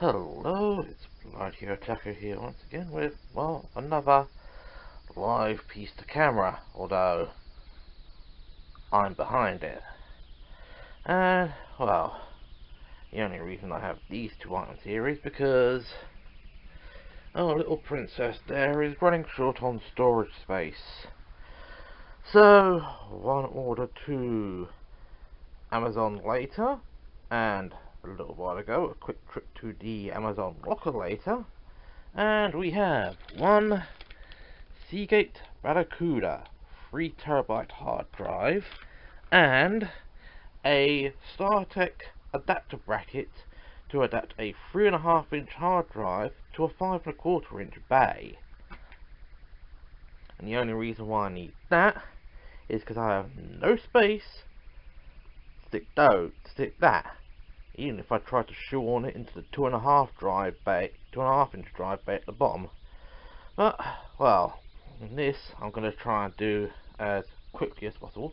Hello, it's Blood Hero Attacker here once again with, well, another live piece to camera, although I'm behind it. And, well, the only reason I have these two items here is because our little princess there is running short on storage space. So, one order to Amazon later, and a little while ago, a quick trip to the Amazon locker later, and we have one Seagate Barracuda 3TB hard drive and a StarTech adapter bracket to adapt a 3.5-inch hard drive to a 5.25-inch bay. And the only reason why I need that is because I have no space to stick that. Even if I try to shoehorn it into the 2.5-inch drive bay at the bottom. But, well, this I'm going to try and do as quickly as possible.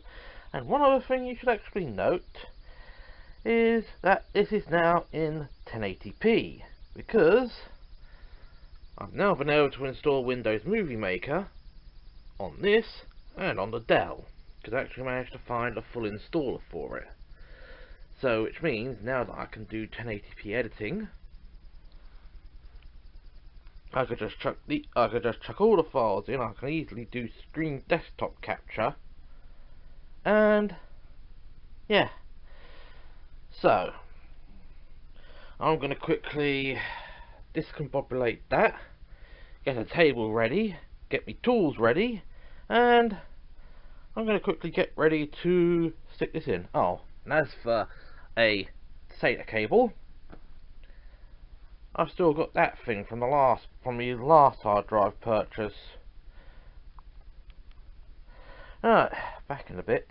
And one other thing you should actually note is that this is now in 1080p, because I've now been able to install Windows Movie Maker on this and on the Dell, because I actually managed to find a full installer for it. So, which means now that I can do 1080p editing, I could just chuck all the files in. I can easily do screen desktop capture, and yeah. So I'm going to quickly discombobulate that, get a table ready, get me tools ready, and I'm going to quickly get ready to stick this in. Oh, and as for a SATA cable, I've still got that thing from the last hard drive purchase. Alright, back in a bit.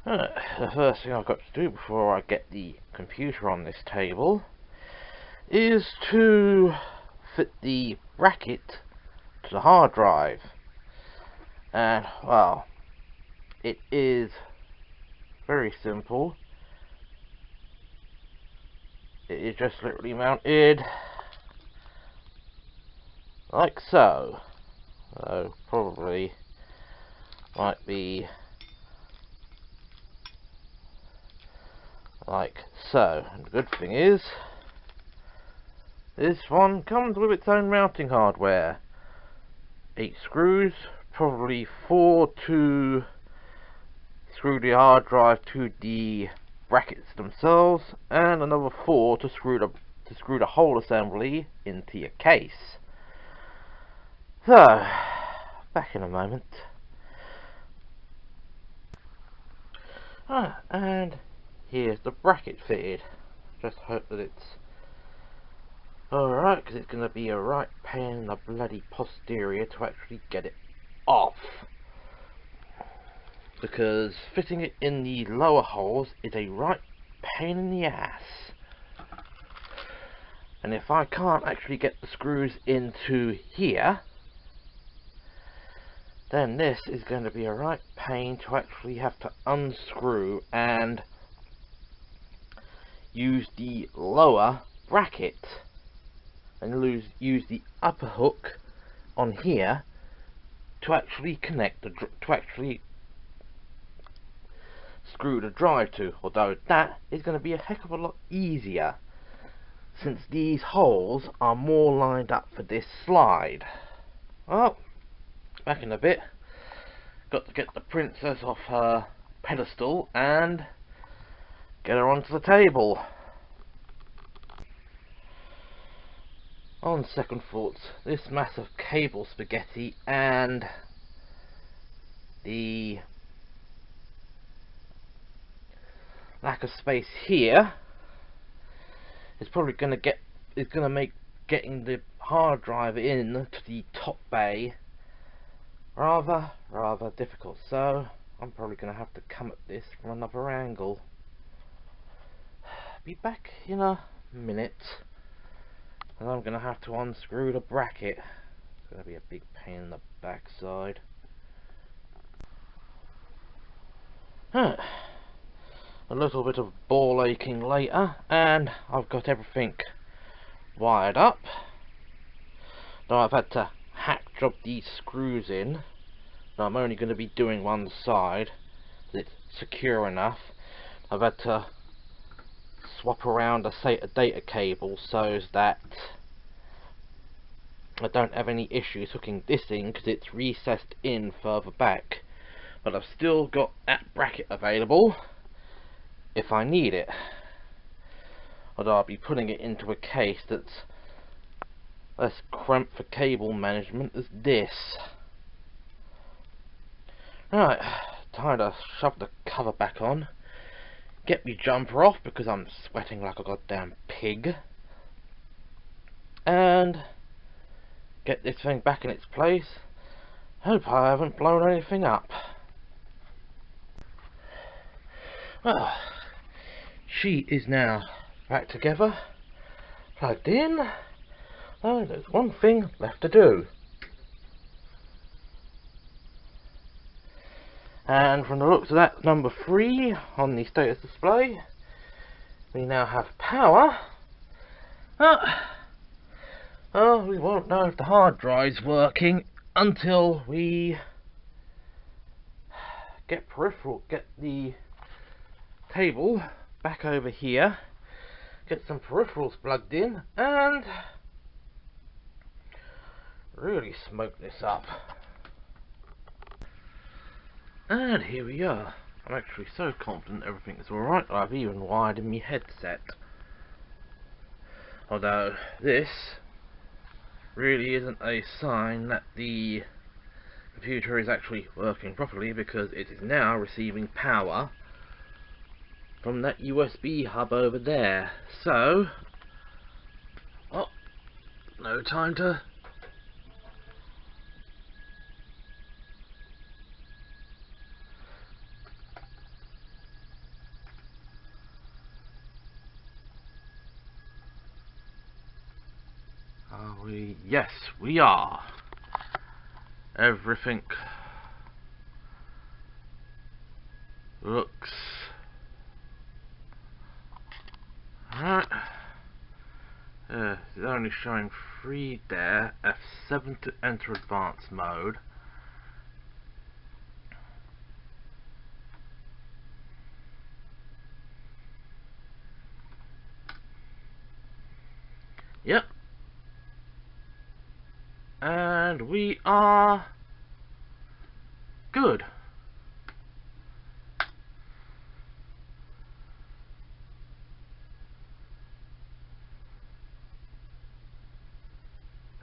Alright, the first thing I've got to do before I get the computer on this table is to fit the bracket to the hard drive. And, well, it is very simple. It is just literally mounted like so. So probably might be like so. And the good thing is, this one comes with its own mounting hardware. 8 screws, probably 4 to screw the hard drive to the brackets themselves, and another 4 to screw the whole assembly into your case. So, back in a moment. And here's the bracket fitted. Just hope that it's alright, because it's going to be a right pain in the bloody posterior to actually get it off. Because fitting it in the lower holes is a right pain in the ass. And if I can't actually get the screws into here, then this is going to be a right pain to actually have to unscrew and use the lower bracket and use the upper hook on here to actually connect to actually screw the drive to, although that is going to be a heck of a lot easier since these holes are more lined up for this slide. Well, back in a bit. Got to get the princess off her pedestal and get her onto the table. On second thoughts, this massive cable spaghetti and the lack of space here is probably going to make getting the hard drive in to the top bay rather difficult. So I'm probably going to have to come at this from another angle. Be back in a minute, and I'm going to have to unscrew the bracket. It's going to be a big pain in the backside. a little bit of ball aching later, and I've got everything wired up. Now I've had to hack job these screws in. Now I'm only going to be doing one side, it's secure enough. I've had to swap around a SATA data cable so that I don't have any issues hooking this in, because it's recessed in further back. But I've still got that bracket available if I need it. Although I'll be putting it into a case that's less cramped for cable management as this. Right, time to shove the cover back on. Get me jumper off because I'm sweating like a goddamn pig. And get this thing back in its place. Hope I haven't blown anything up. Well, she is now back together, plugged in. Oh, there's one thing left to do. And from the looks of that number 3 on the status display, we now have power. Oh, we won't know if the hard drive's working until we get the table back over here, get some peripherals plugged in, and really smoke this up. And here we are. I'm actually so confident everything's alright, I've even wired in my headset. Although this really isn't a sign that the computer is actually working properly, because it is now receiving power from that USB hub over there. So, oh, no time to yes, we are. Everything looks right. It's only showing 3 there. F7 to enter advanced mode. Yep. And we are good.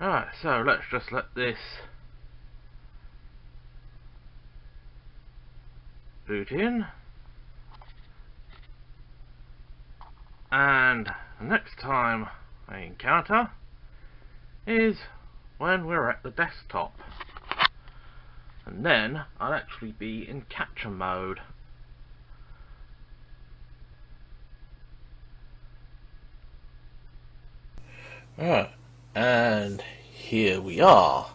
Alright, so let's just let this boot in. And the next time I encounter is when we're at the desktop, and then I'll actually be in capture mode. Alright, and here we are,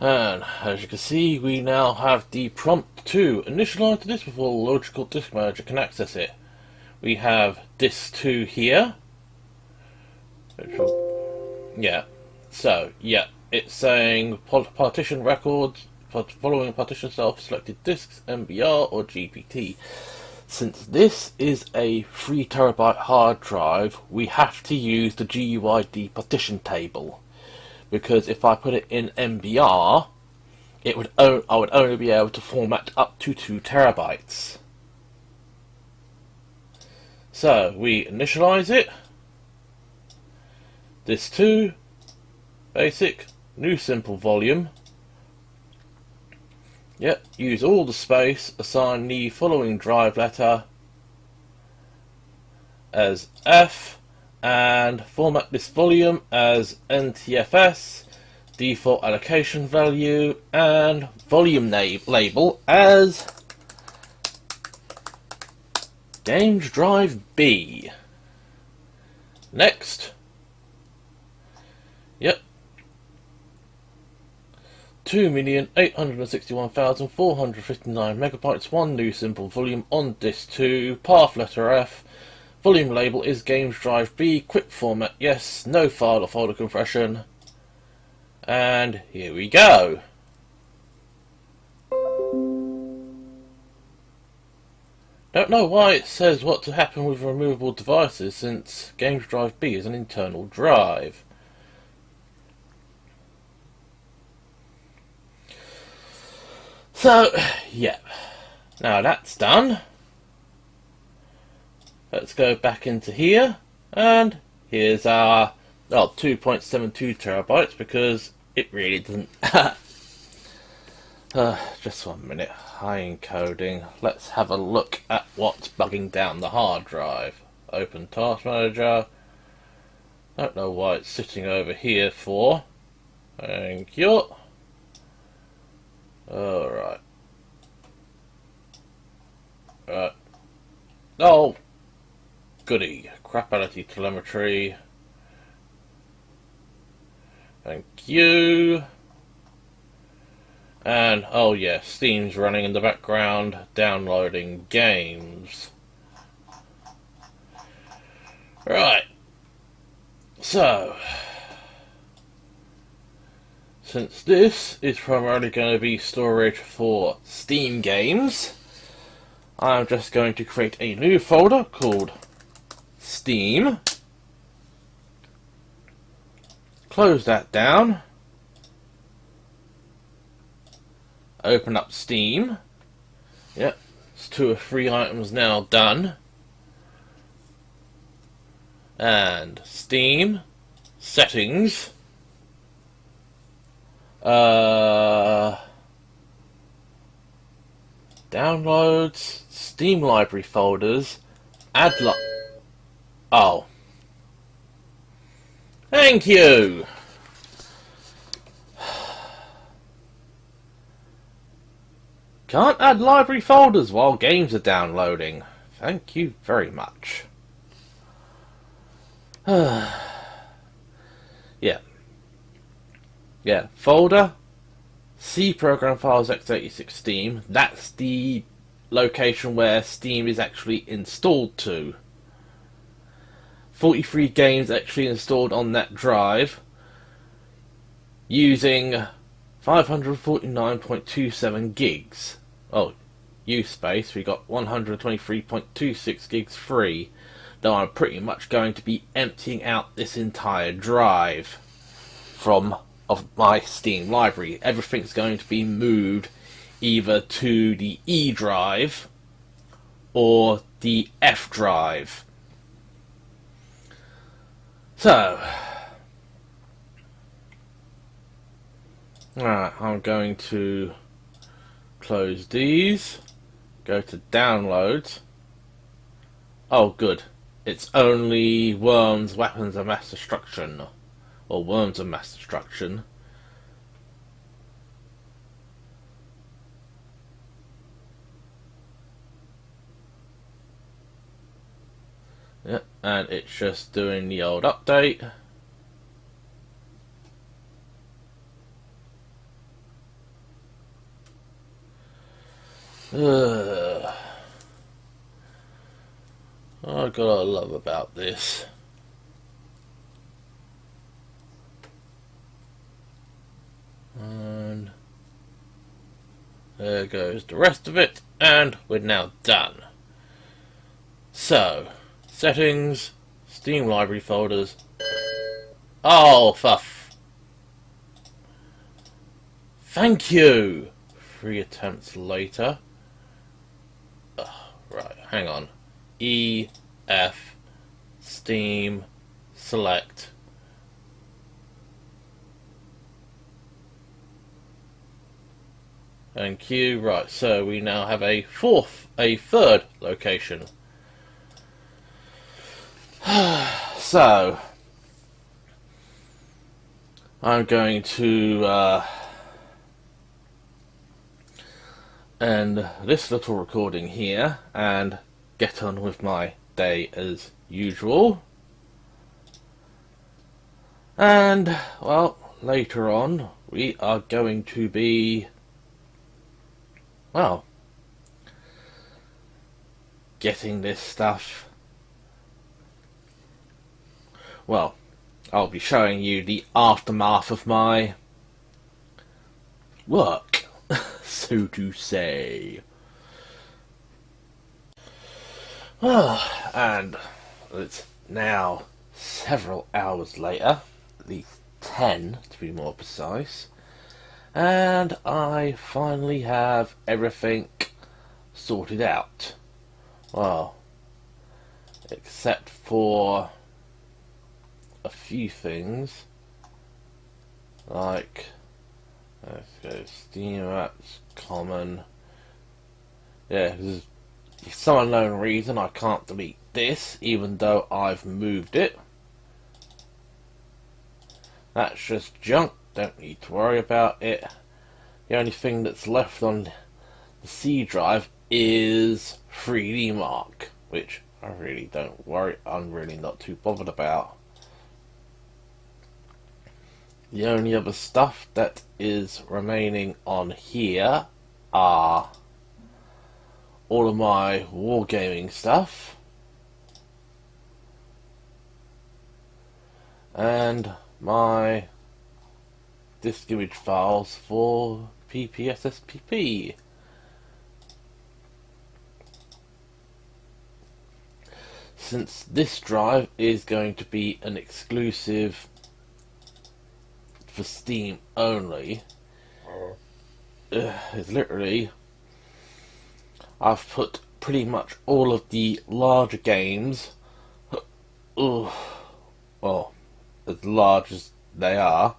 and as you can see, we now have the prompt to initialize the disk before the logical disk manager can access it. We have disk 2 here, which will, yeah. So, yeah, it's saying partition records, following partition self-selected disks, MBR or GPT. Since this is a 3 TB hard drive, we have to use the GUID partition table, because if I put it in MBR, I would only be able to format up to 2 TB. So we initialize it. This 2. Basic, new simple volume. Yep, use all the space, assign the following drive letter as F, and format this volume as NTFS, default allocation value, and volume label as Games Drive B. Next. Yep. 2,861,459 megabytes, one new simple volume on disk 2, path letter F, volume label is games drive B, quick format yes, no file or folder compression, and here we go. Don't know why it says what to happen with removable devices, since games drive B is an internal drive. So, yeah, now that's done. Let's go back into here, and here's our 2.72 terabytes, because it really doesn't. Just 1 minute. High encoding. Let's have a look at what's bugging down the hard drive. Open Task Manager. Don't know why it's sitting over here for. Thank you. Alright. Oh! Goody. Crapality telemetry. Thank you. And, oh yeah, Steam's running in the background, downloading games. Right. So, since this is primarily going to be storage for Steam games, I'm just going to create a new folder called Steam. Close that down. Open up Steam. Yep, it's 2 or 3 items now done. And Steam, settings, downloads, Steam library folders, oh. Thank you! Can't add library folders while games are downloading. Thank you very much. Yeah. Yeah, folder, C program files x86 Steam. That's the location where Steam is actually installed to. 43 games actually installed on that drive using 549.27 gigs. Oh, use space, we got 123.26 gigs free. Though I'm pretty much going to be emptying out this entire drive of my Steam library. Everything's going to be moved either to the E drive or the F drive. So, alright, I'm going to close these, go to downloads. Oh good, it's only Worms, Weapons of Mass Destruction, or Worms of Mass Destruction. Yeah, and it's just doing the old update. I gotta love about this. And there goes the rest of it, and we're now done. So, settings, Steam library folders. Oh, thank you! 3 attempts later. Right, hang on. E, F, Steam, select. Thank you. Right, so we now have a third location. So, I'm going to end this little recording here and get on with my day as usual. And, well, later on, we are going to be, well, getting this stuff. Well, I'll be showing you the aftermath of my work, so to say. And it's now several hours later, at least 10 to be more precise, and I finally have everything sorted out. Well, except for a few things, like, let's go, Steam apps, common. Yeah, because for some unknown reason I can't delete this, even though I've moved it. That's just junk, don't need to worry about it. The only thing that's left on the C drive is 3D Mark, which I really don't worry, I'm really not too bothered about. The only other stuff that is remaining on here are all of my wargaming stuff and my disk image files for PPSSPP. Since this drive is going to be an exclusive for Steam only, it's literally, I've put pretty much all of the larger games, well, as large as they are.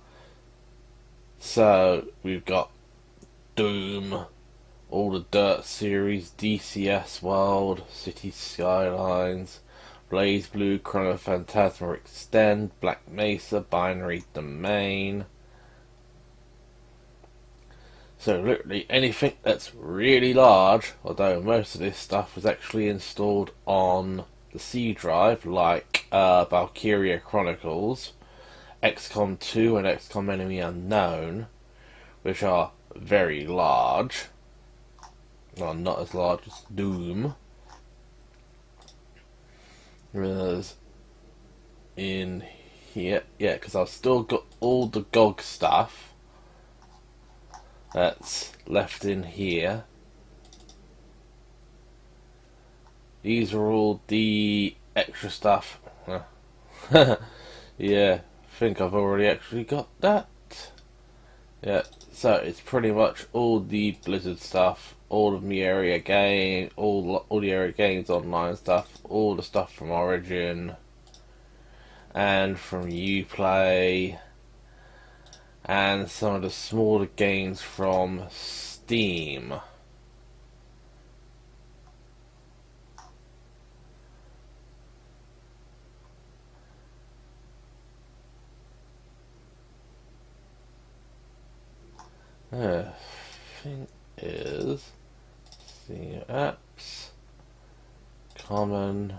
So we've got Doom, all the Dirt series, DCS World, City Skylines, Blaze Blue, Chrono Phantasma Extend, Black Mesa, Binary Domain. So literally anything that's really large, although most of this stuff was actually installed on the C drive, like Valkyria Chronicles, XCOM 2 and XCOM Enemy Unknown, which are very large. Well, not as large as Doom. Whereas in here, yeah, because I've still got all the GOG stuff that's left in here. These are all the extra stuff. Yeah, I think I've already actually got that. Yeah, so it's pretty much all the Blizzard stuff, all of the area game, all the area games online stuff, all the stuff from Origin and from Uplay, and some of the smaller games from Steam. Thing is, Steam apps, common,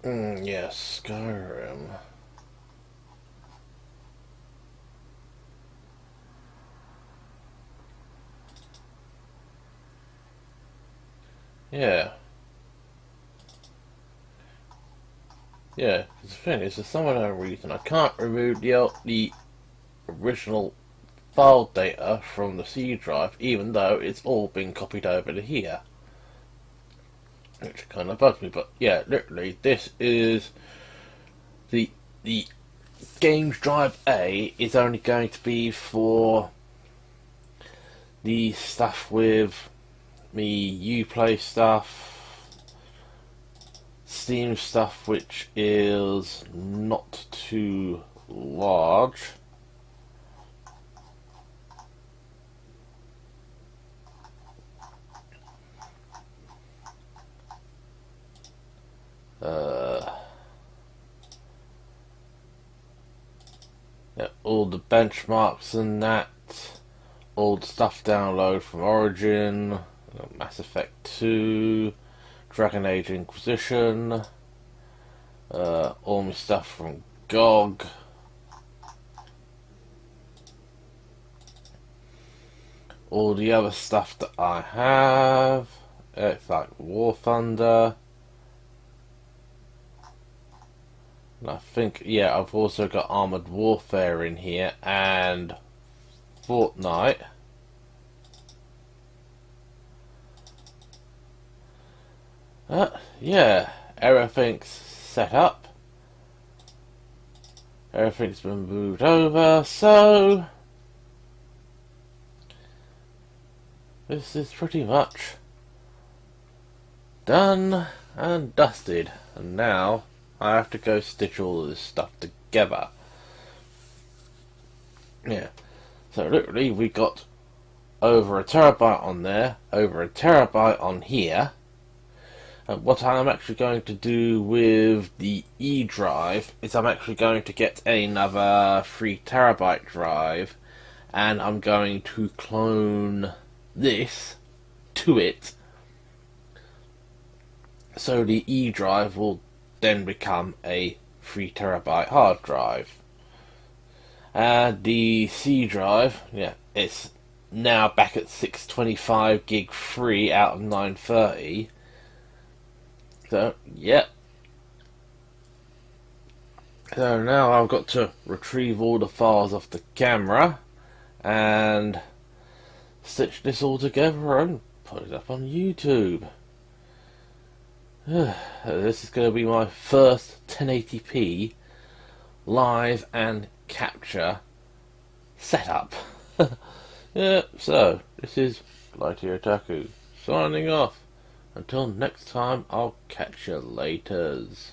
yes, Skyrim. Yeah. Yeah, the thing is, for some unknown reason, I can't remove the original file data from the C drive, even though it's all been copied over to here. Which kind of bugs me, but yeah, literally, this is the Games Drive A is only going to be for the stuff with me Uplay stuff, Steam stuff which is not too large. Yeah, all the benchmarks and that, all the stuff download from Origin, Mass Effect 2, Dragon Age Inquisition, all my stuff from GOG, all the other stuff that I have. It's like War Thunder. And I think, yeah, I've also got Armored Warfare in here and Fortnite. Yeah, everything's set up. Everything's been moved over, so this is pretty much done and dusted. And now I have to go stitch all this stuff together. Yeah, so literally we got over a terabyte on there, over a terabyte on here. And what I'm actually going to do with the E drive is I'm actually going to get another 3 terabyte drive, and I'm going to clone this to it, so the E drive will then become a 3 terabyte hard drive. And the C drive, yeah, it's now back at 625 gig free out of 930. So, yep. So now I've got to retrieve all the files off the camera and stitch this all together and put it up on YouTube. This is going to be my first 1080p live and capture setup. Yeah, so this is Lightyear Otaku signing off. Until next time, I'll catch you laters.